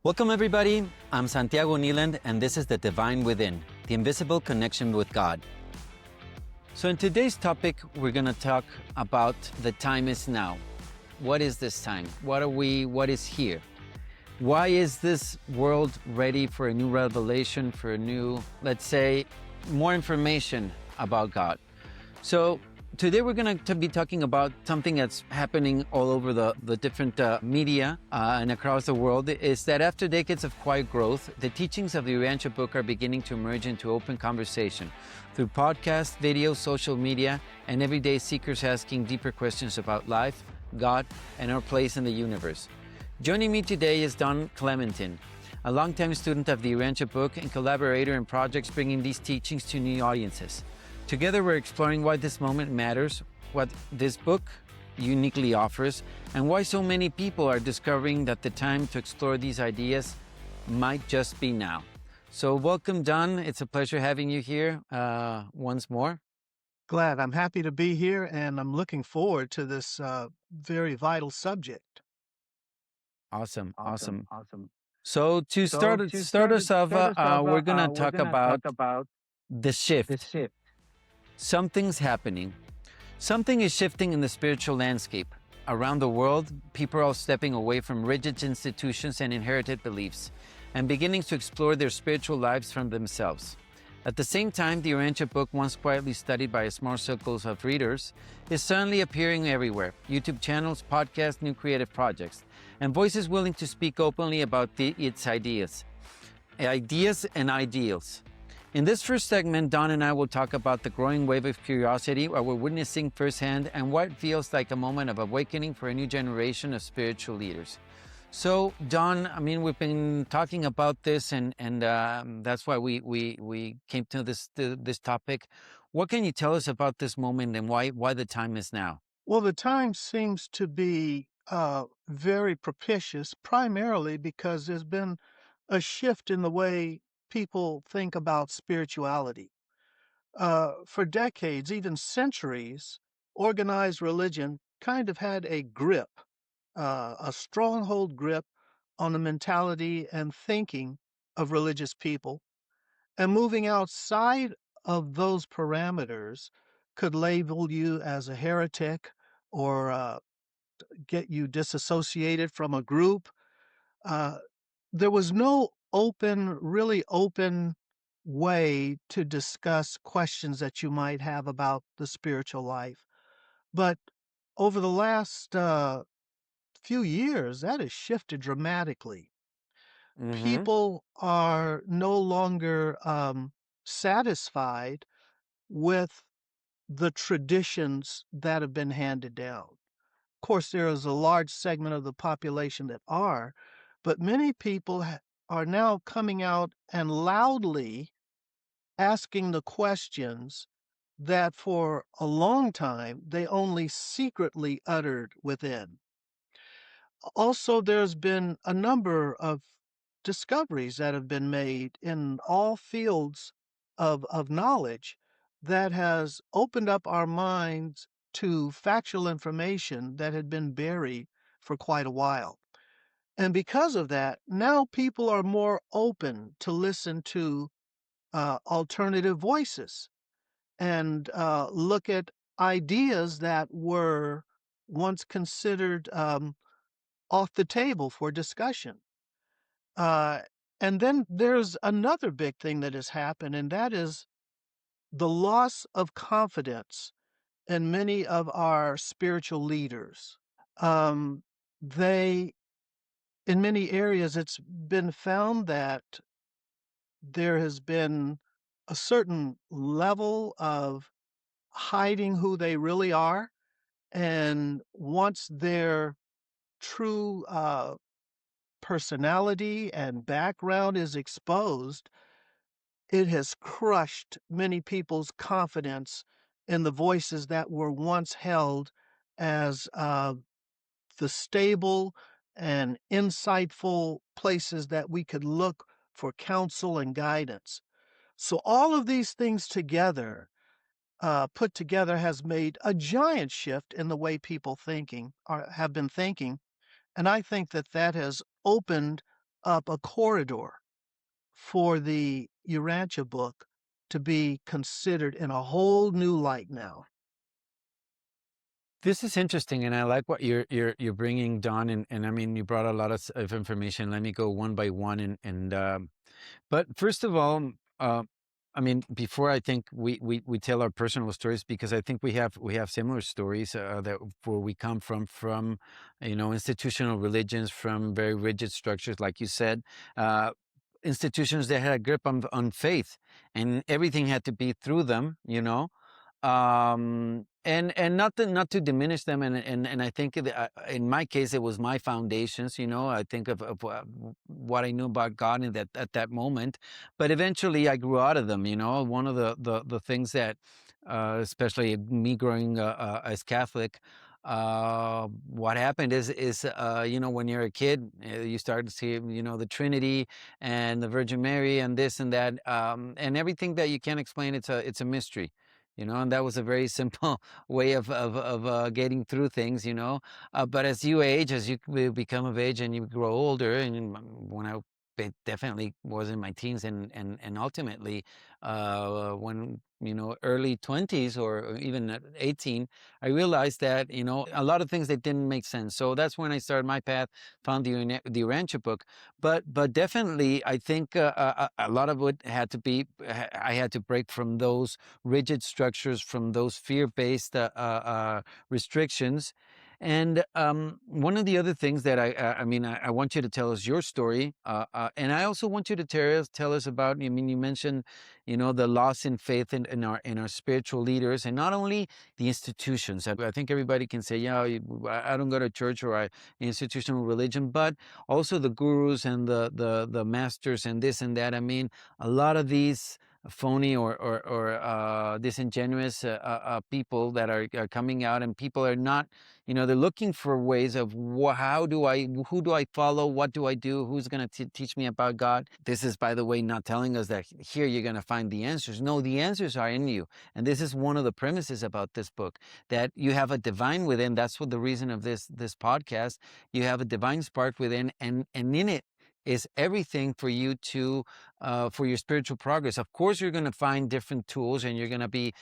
Welcome everybody, I'm Santiago Kneeland and this is The Divine Within, the invisible connection with God. So in today's topic, we're going to talk about the time is now. What is this time? What is here? Why is this world ready for a new revelation, for a new, let's say, more information about God? So today we're going to be talking about something that's happening all over the different media and across the world, is that after decades of quiet growth, the teachings of the Urantia Book are beginning to emerge into open conversation through podcasts, videos, social media, and everyday seekers asking deeper questions about life, God, and our place in the universe. Joining me today is Don Clementin, a longtime student of the Urantia Book and collaborator in projects bringing these teachings to new audiences. Together, we're exploring why this moment matters, what this book uniquely offers, and why so many people are discovering that the time to explore these ideas might just be now. So welcome, Don. It's a pleasure having you here once more. Glad. I'm happy to be here, and I'm looking forward to this very vital subject. Awesome. So to start us off, we're going to talk about the shift. Something's happening. Something is shifting in the spiritual landscape. Around the world, people are stepping away from rigid institutions and inherited beliefs and beginning to explore their spiritual lives from themselves. At the same time, the Urantia Book, once quietly studied by a small circles of readers, is suddenly appearing everywhere. YouTube channels, podcasts, new creative projects, and voices willing to speak openly about its ideas and ideals. In this first segment, Don and I will talk about the growing wave of curiosity, what we're witnessing firsthand, and what feels like a moment of awakening for a new generation of spiritual leaders. So, Don, we've been talking about this, and that's why we came to this topic. What can you tell us about this moment and why the time is now? Well, the time seems to be very propitious, primarily because there's been a shift in the way people think about spirituality. For decades, even centuries, organized religion kind of had a grip, a stronghold grip on the mentality and thinking of religious people. And moving outside of those parameters could label you as a heretic or get you disassociated from a group. Uh, there was no really open way to discuss questions that you might have about the spiritual life. But over the last few years, that has shifted dramatically. Mm-hmm. People are no longer satisfied with the traditions that have been handed down. Of course, there is a large segment of the population that are, but many people are now coming out and loudly asking the questions that for a long time they only secretly uttered within. Also, there's been a number of discoveries that have been made in all fields of knowledge that has opened up our minds to factual information that had been buried for quite a while. And because of that, now people are more open to listen to alternative voices and look at ideas that were once considered off the table for discussion. Uh, and then there's another big thing that has happened, and that is the loss of confidence in many of our spiritual leaders. Um, they, in many areas, it's been found that there has been a certain level of hiding who they really are. And once their true personality and background is exposed, it has crushed many people's confidence in the voices that were once held as the stable and insightful places that we could look for counsel and guidance. So all of these things together, put together, has made a giant shift in the way people thinking or have been thinking. And I think that that has opened up a corridor for the Urantia book to be considered in a whole new light now. This is interesting, and I like what you're bringing, Don. And I mean, you brought a lot of information. Let me go one by one, but first of all, I mean, before I think we tell our personal stories, because I think we have similar stories that where we come from, institutional religions, from very rigid structures, like you said, uh, institutions that had a grip on faith, and everything had to be through them, and not to diminish them, and I think in my case it was my foundations. I think of what I knew about God in that at that moment, but eventually I grew out of them. One of the things that especially me growing as Catholic, what happened is when you're a kid, you start to see the Trinity and the Virgin Mary and this and that, and everything that you can't explain. It's a mystery. And that was a very simple way of getting through things. But as you age, as you become of age and you grow older, and when I it definitely was in my teens, and ultimately when early 20s, or even at 18, I realized that a lot of things that didn't make sense. So that's when I started my path, found the Urantia book. But definitely, I think a lot of it had to be, I had to break from those rigid structures, from those fear-based restrictions. And one of the other things that I want you to tell us your story, and I also want you to tell us about. I mean, you mentioned, the loss in faith in our spiritual leaders, and not only the institutions. I think everybody can say, yeah, I don't go to church or institutional religion, but also the gurus and the masters and this and that. I mean, a lot of these phony or disingenuous people that are coming out, and people are not, they're looking for ways of who do I follow, what do I do, who's going to teach me about God. This is, by the way, not telling us that here you're going to find the answers. No, the answers are in you, and this is one of the premises about this book, that you have a divine within. That's what the reason of this podcast. You have a divine spark within, and in it is everything for you to for your spiritual progress. Of course, you're going to find different tools, and you're going to be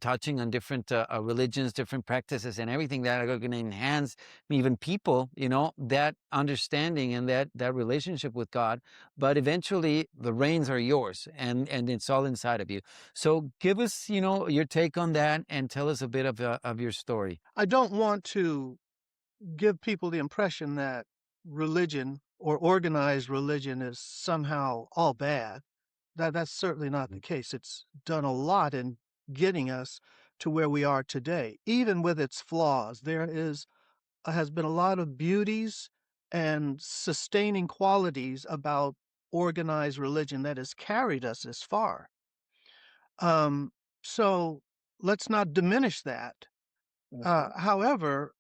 touching on different religions, different practices, and everything that are going to enhance even people, that understanding and that relationship with God. But eventually, the reins are yours, and it's all inside of you. So give us, your take on that, and tell us a bit of your story. I don't want to give people the impression that religion or organized religion is somehow all bad. That's certainly not the case. It's done a lot in getting us to where we are today. Even with its flaws, there has been a lot of beauties and sustaining qualities about organized religion that has carried us this far. Um, so let's not diminish that. However,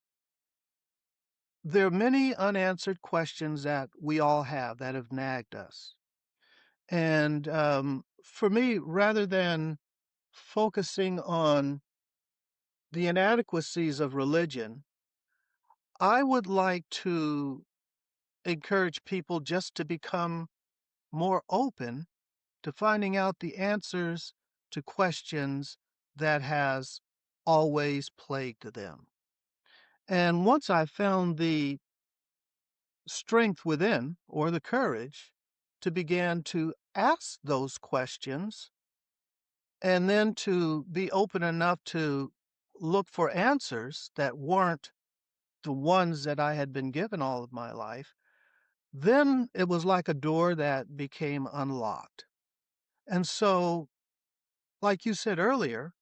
there are many unanswered questions that we all have that have nagged us. And for me, rather than focusing on the inadequacies of religion, I would like to encourage people just to become more open to finding out the answers to questions that has always plagued them. And once I found the strength within, or the courage, to begin to ask those questions, and then to be open enough to look for answers that weren't the ones that I had been given all of my life, then it was like a door that became unlocked. And so, like you said earlier,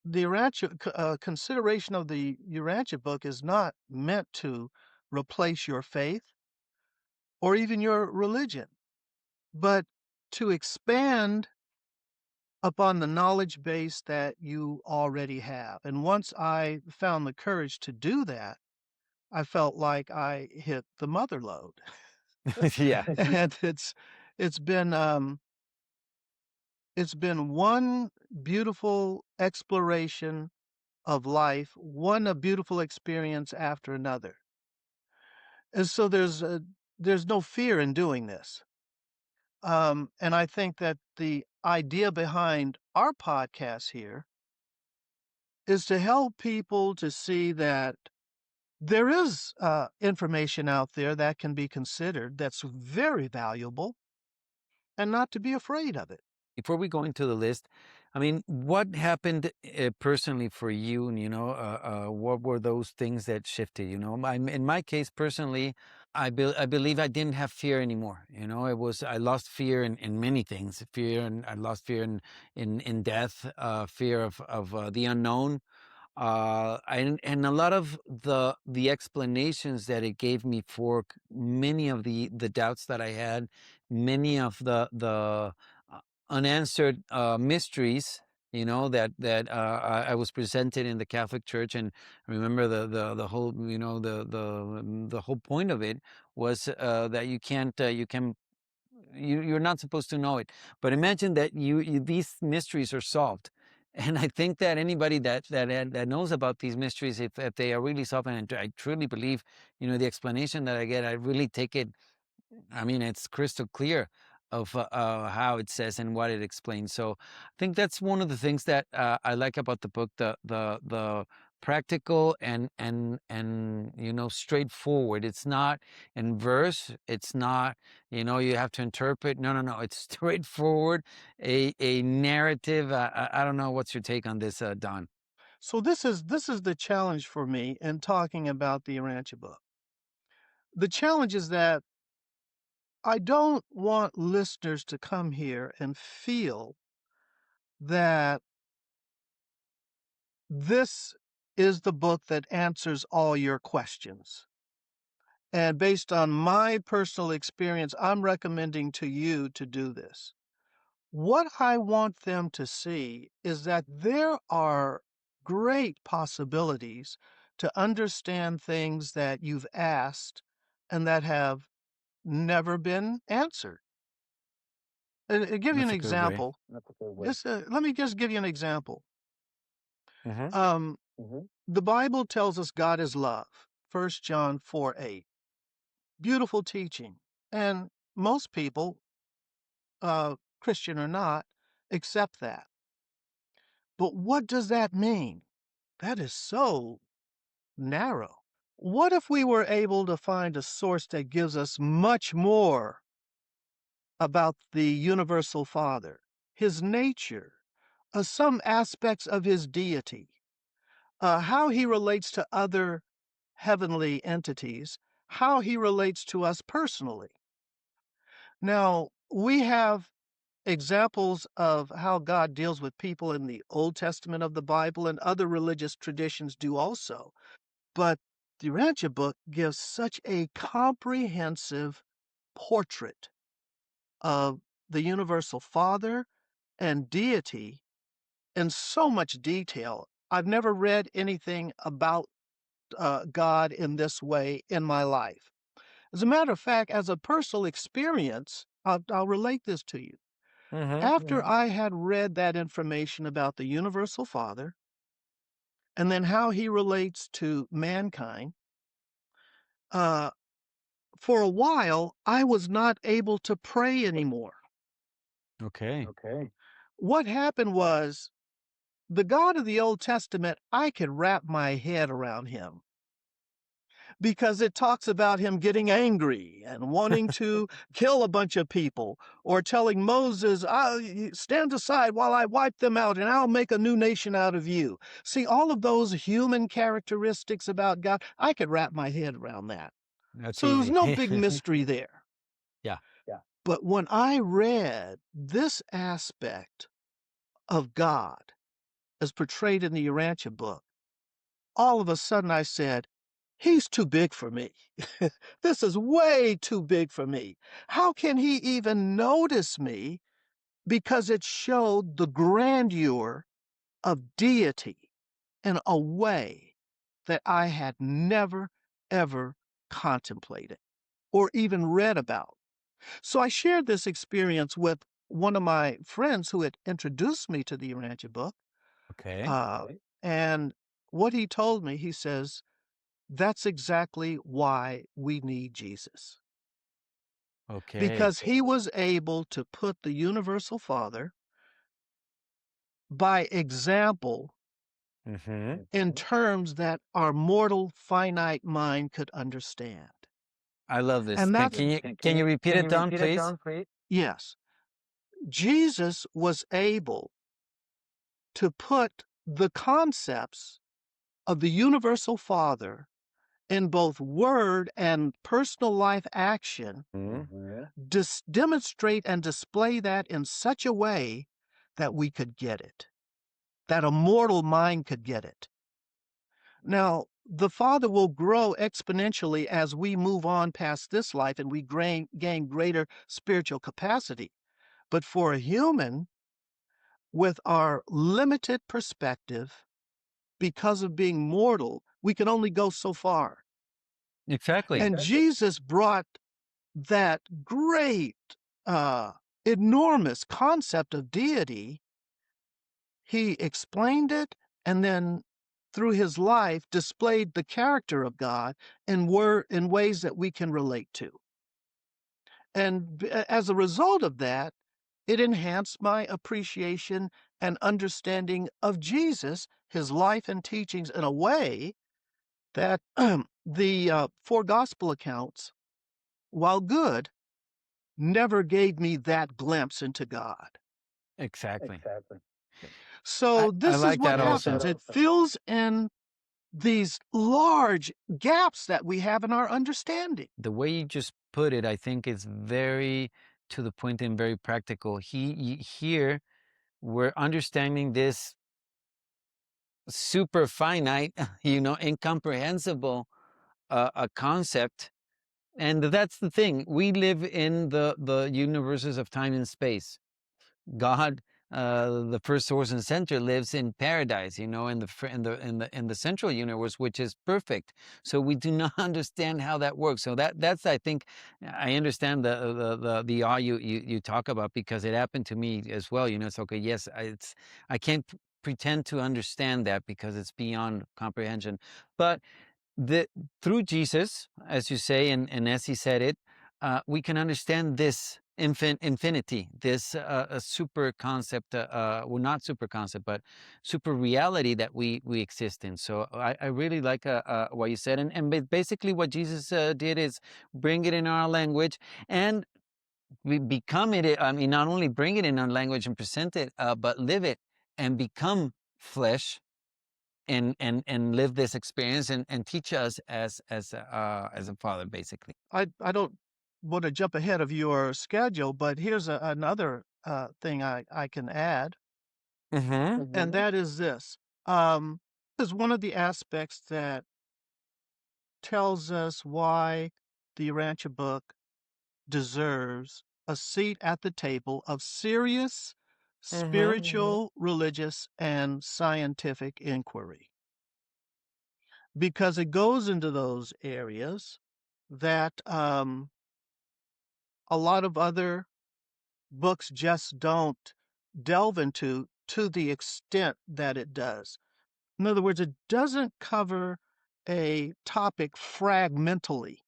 the consideration of the Urantia book is not meant to replace your faith or even your religion, but to expand upon the knowledge base that you already have. And once I found the courage to do that, I felt like I hit the mother lode. Yeah. And it's been one beautiful exploration of life, one a beautiful experience after another. And so there's there's no fear in doing this. And I think that the idea behind our podcast here is to help people to see that there is information out there that can be considered that's very valuable and not to be afraid of it. Before we go into the list, I mean, what happened personally for you? And, what were those things that shifted? In my case personally, I believe I didn't have fear anymore. I lost fear in many things. Fear, and I lost fear in death, fear of the unknown, and a lot of the explanations that it gave me for many of the doubts that I had, many of the unanswered mysteries, that I was presented in the Catholic Church. And I remember the whole, the whole point of it was that you're not supposed to know it. But imagine that these mysteries are solved. And I think that anybody that knows about these mysteries, if they are really solved, and I truly believe, the explanation that I get, I really take it. I mean, it's crystal clear of how it says and what it explains. So I think that's one of the things that I like about the book, the practical and straightforward. It's not in verse. It's not, you have to interpret. No, no, no. It's straightforward, a narrative. I don't know. What's your take on this, Don? So this is the challenge for me in talking about the Urantia book. The challenge is that I don't want listeners to come here and feel that this is the book that answers all your questions. And based on my personal experience, I'm recommending to you to do this. What I want them to see is that there are great possibilities to understand things that you've asked and that have never been answered. And I'll give you an That's a good way. example. Let me just give you an example. Mm-hmm. Um, the Bible tells us God is love. 1 John 4:8. Beautiful teaching. And most people, Christian or not, accept that. But what does that mean? That is so narrow. What if we were able to find a source that gives us much more about the universal Father, his nature, some aspects of his deity, how he relates to other heavenly entities, how he relates to us personally? Now, we have examples of how God deals with people in the Old Testament of the Bible, and other religious traditions do also. But the Urantia book gives such a comprehensive portrait of the universal Father and deity in so much detail. I've never read anything about God in this way in my life. As a matter of fact, as a personal experience, I'll relate this to you. Mm-hmm. After I had read that information about the universal Father and then how he relates to mankind, uh, for a while, I was not able to pray anymore. Okay. What happened was the God of the Old Testament, I could wrap my head around him because it talks about him getting angry and wanting to kill a bunch of people, or telling Moses, stand aside while I wipe them out and I'll make a new nation out of you. See, all of those human characteristics about God, I could wrap my head around that. That's So there's easy. no big mystery there. Yeah. But when I read this aspect of God as portrayed in the Urantia book, all of a sudden I said, he's too big for me. This is way too big for me. How can he even notice me? Because it showed the grandeur of deity in a way that I had never, ever contemplated or even read about. So I shared this experience with one of my friends who had introduced me to the Urantia book. Okay. And what he told me, he says, that's exactly why we need Jesus. Okay. because he was able to put the universal Father by example Mm-hmm. in terms that our mortal finite mind could understand. I love this. And Can, that's, can you can you repeat it, Don, please? yes, Jesus was able to put the concepts of the universal Father in both word and personal life action, demonstrate and display that in such a way that we could get it, that a mortal mind could get it. Now, the Father will grow exponentially as we move on past this life and we gain greater spiritual capacity. But for a human, with our limited perspective, because of being mortal, we can only go so far. Exactly. And Jesus brought that great, enormous concept of deity. He explained it and then through his life displayed the character of God in ways that we can relate to. And as a result of that, it enhanced my appreciation and understanding of Jesus, his life and teachings in a way that the four gospel accounts, while good, never gave me that glimpse into God. Exactly. So I this is like what that also. happens. It fills in these large gaps that we have in our understanding. The way you just put it, I think is very to the point and very practical. Here we're understanding this super finite, incomprehensible a concept. And that's the thing. We live in the universes of time and space. God, the first source and center, lives in paradise, in the central universe, which is perfect. So we do not understand how that works. So that's I think I understand the awe you talk about, because it happened to me as well. It's okay. Yes, I can't pretend to understand that because it's beyond comprehension, but the through Jesus, as you say, and as he said it, we can understand this infinity, this a super concept, well, not super concept, but super reality that we exist in. So I really like what you said, and basically what Jesus did is bring it in our language, and we become it. I mean, not only bring it in our language and present it, but live it and become flesh and live this experience and teach us as a father, basically. I don't want to jump ahead of your schedule, but here's another thing I can add, Mm-hmm. and that is this. Is one of the aspects that tells us why the Urantia Book deserves a seat at the table of serious Mm-hmm. spiritual, religious, and scientific inquiry, because it goes into those areas that a lot of other books just don't delve into to the extent that it does. In other words, it doesn't cover a topic fragmentally.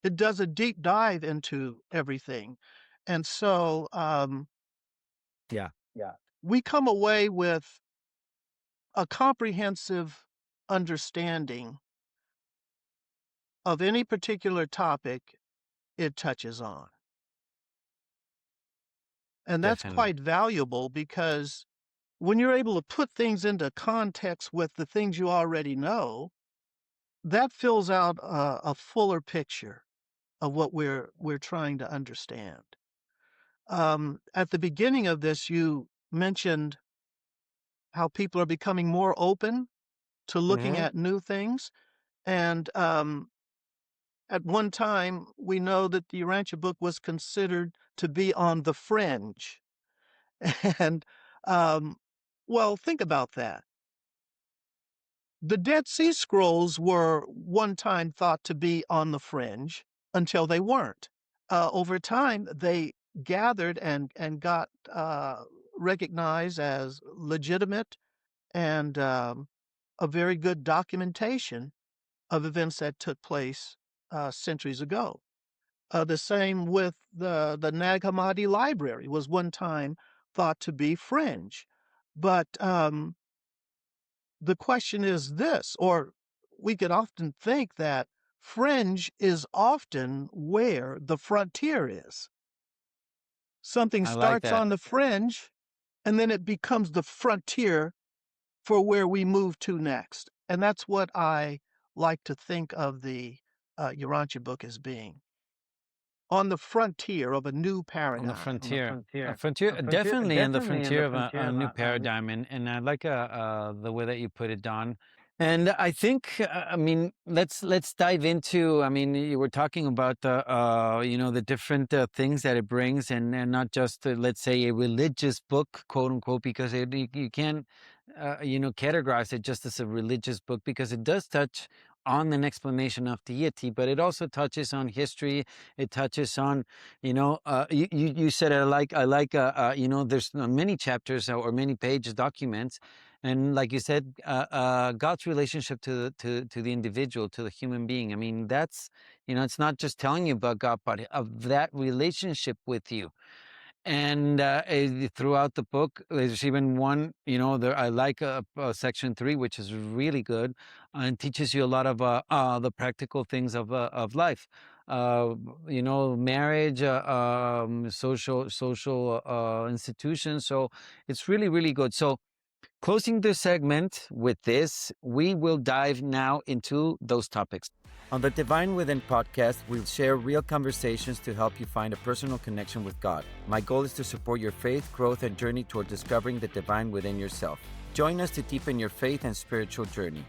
It does a deep dive into everything. And so Yeah. we come away with a comprehensive understanding of any particular topic it touches on. And that's Definitely. quite valuable because when you're able to put things into context with the things you already know, that fills out a fuller picture of what we're trying to understand. At the beginning of this, you mentioned how people are becoming more open to looking Mm-hmm. at new things. And at one time, we know that the Urantia Book was considered to be on the fringe. And, well, think about that. The Dead Sea Scrolls were one time thought to be on the fringe until they weren't. Over time, they gathered and got recognized as legitimate and a very good documentation of events that took place centuries ago. The same with the Nag Hammadi Library was one time thought to be fringe. But the question is this, or we could often think that fringe is often where the frontier is. Something I like starts that. on the fringe, and then it becomes the frontier for where we move to next. And that's what I like to think of the Urantia book as being. On the frontier of a new On the paradigm. frontier, definitely in the frontier of a new paradigm, and I like the way that you put it, Don. And I think, I mean, let's dive into. I mean, you were talking about the different things that it brings, and not just let's say a religious book, quote unquote, because you can't categorize it just as a religious book because it does touch on an explanation of deity, but it also touches on history. It touches on you said there's many chapters or many pages documents, and like you said, God's relationship to the individual, to the human being. I mean, that's it's not just telling you about God, but of that relationship with you. And throughout the book, there's even one, I like section 3, which is really good and teaches you a lot of the practical things of life. Marriage, social institutions. So it's really, really good. So closing the segment with this, we will dive now into those topics. On the Divine Within podcast, we'll share real conversations to help you find a personal connection with God. My goal is to support your faith, growth, and journey toward discovering the divine within yourself. Join us to deepen your faith and spiritual journey.